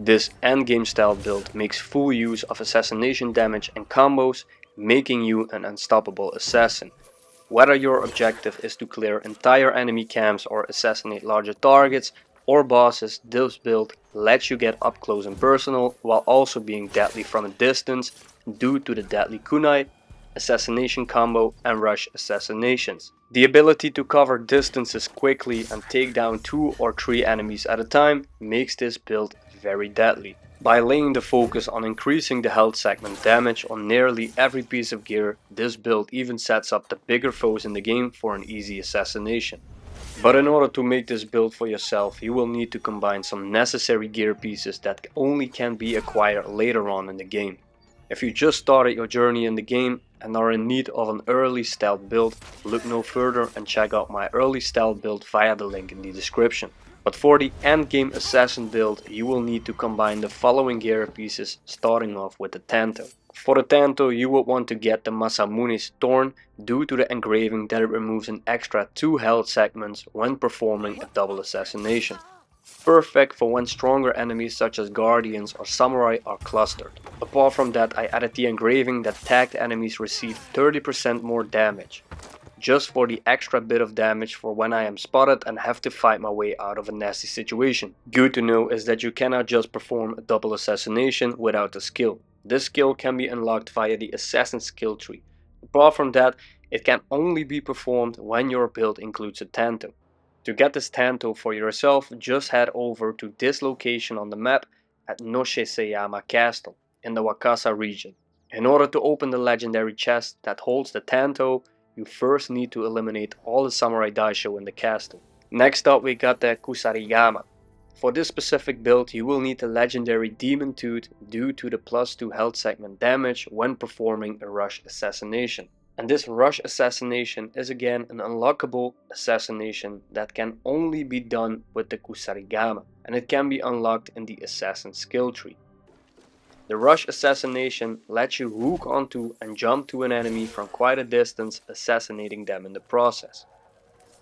This endgame style build makes full use of assassination damage and combos, making you an unstoppable assassin. Whether your objective is to clear entire enemy camps or assassinate larger targets or bosses, this build lets you get up close and personal while also being deadly from a distance due to the deadly kunai, assassination combo and rush assassinations. The ability to cover distances quickly and take down 2 or 3 enemies at a time makes this build very deadly. By laying the focus on increasing the health segment damage on nearly every piece of gear, this build even sets up the bigger foes in the game for an easy assassination. But in order to make this build for yourself, you will need to combine some necessary gear pieces that only can be acquired later on in the game. If you just started your journey in the game and are in need of an early stealth build, look no further and check out my early stealth build via the link in the description. But for the endgame assassin build, you will need to combine the following gear pieces, starting off with the Tanto. For the Tanto, you will want to get the Masamune's Thorn due to the engraving that it removes an extra 2 health segments when performing a double assassination. Perfect for when stronger enemies such as guardians or samurai are clustered. Apart from that, I added the engraving that tagged enemies receive 30% more damage, just for the extra bit of damage for when I am spotted and have to fight my way out of a nasty situation. Good to know is that you cannot just perform a double assassination without a skill. This skill can be unlocked via the assassin skill tree. Apart from that, it can only be performed when your build includes a Tanto. To get this Tanto for yourself, just head over to this location on the map at Noshiseyama Castle in the Wakasa region. In order to open the legendary chest that holds the Tanto, you first need to eliminate all the samurai daisho in the castle. Next up we got the Kusarigama. For this specific build you will need the legendary Demon Tooth due to the +2 health segment damage when performing a rush assassination. And this rush assassination is again an unlockable assassination that can only be done with the Kusarigama, and it can be unlocked in the assassin skill tree. The rush assassination lets you hook onto and jump to an enemy from quite a distance, assassinating them in the process.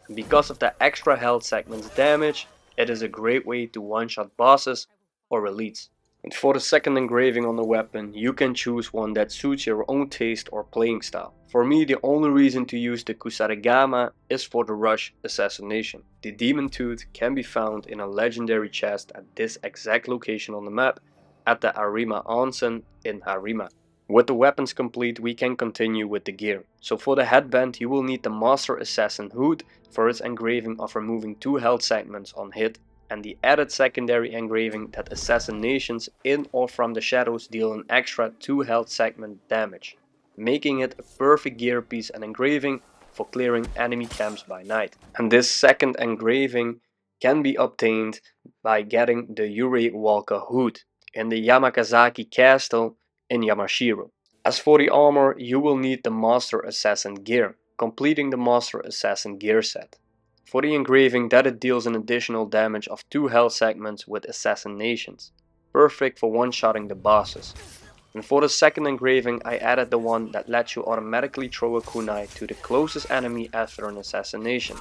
And because of the extra health segments damage, it is a great way to one-shot bosses or elites. And for the second engraving on the weapon, you can choose one that suits your own taste or playing style. For me, the only reason to use the Kusarigama is for the rush assassination. The Demon Tooth can be found in a legendary chest at this exact location on the map, at the Arima Onsen in Harima. With the weapons complete, we can continue with the gear. So for the headband you will need the Master Assassin hood for its engraving of removing 2 health segments on hit, and the added secondary engraving that assassinations in or from the shadows deal an extra 2 health segment damage, making it a perfect gear piece and engraving for clearing enemy camps by night. And this second engraving can be obtained by getting the Yurei Walka hood in the Yamakazaki castle in Yamashiro. As for the armor, you will need the Master Assassin gear, completing the Master Assassin Gearset. For the engraving, that it deals an additional damage of 2 health segments with assassinations, perfect for one-shotting the bosses. And for the second engraving, I added the one that lets you automatically throw a kunai to the closest enemy after an assassination.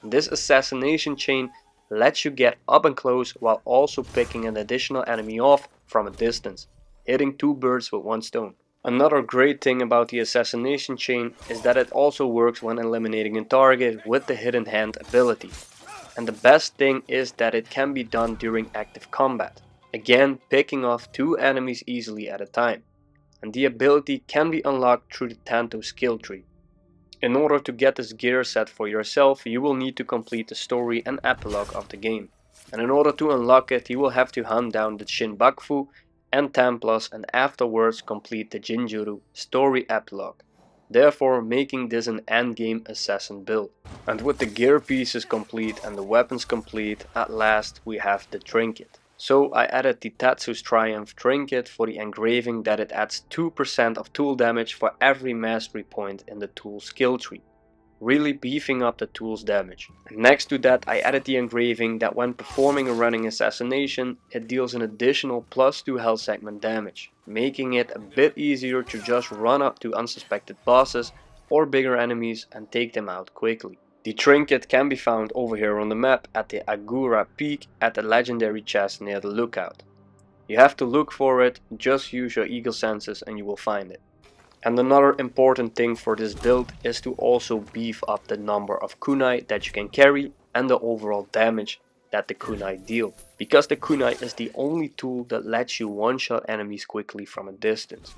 This assassination chain lets you get up and close while also picking an additional enemy off from a distance, hitting 2 birds with 1 stone. Another great thing about the assassination chain is that it also works when eliminating a target with the hidden hand ability. And the best thing is that it can be done during active combat, again picking off 2 enemies easily at a time. And the ability can be unlocked through the Tanto skill tree. In order to get this gear set for yourself, you will need to complete the story and epilogue of the game. And in order to unlock it, you will have to hunt down the Shinbakufu and Templos and afterwards complete the Jinjuru story epilogue, therefore making this an endgame assassin build. And with the gear pieces complete and the weapons complete, at last we have the Trinket. So I added the Tatsu's Triumph Trinket for the engraving that it adds 2% of tool damage for every mastery point in the tool skill tree, really beefing up the tool's damage. And next to that I added the engraving that when performing a running assassination it deals an additional +2 health segment damage, making it a bit easier to just run up to unsuspected bosses or bigger enemies and take them out quickly. The Trinket can be found over here on the map at the Agura Peak at the legendary chest near the lookout. You have to look for it, just use your eagle senses and you will find it. And another important thing for this build is to also beef up the number of kunai that you can carry and the overall damage that the kunai deal, because the kunai is the only tool that lets you one-shot enemies quickly from a distance.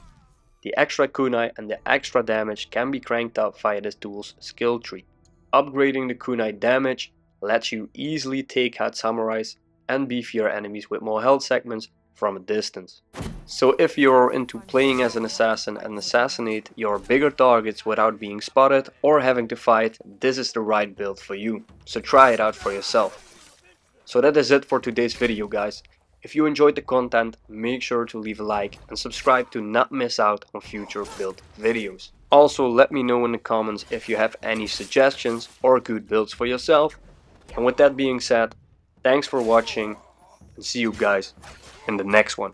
The extra kunai and the extra damage can be cranked up via this tool's skill tree. Upgrading the kunai damage lets you easily take out samurais and beefier enemies with more health segments from a distance. So if you're into playing as an assassin and assassinate your bigger targets without being spotted or having to fight, this is the right build for you. So try it out for yourself. So that is it for today's video, guys. If you enjoyed the content, make sure to leave a like and subscribe to not miss out on future build videos. Also, let me know in the comments if you have any suggestions or good builds for yourself. And with that being said, thanks for watching and see you guys in the next one.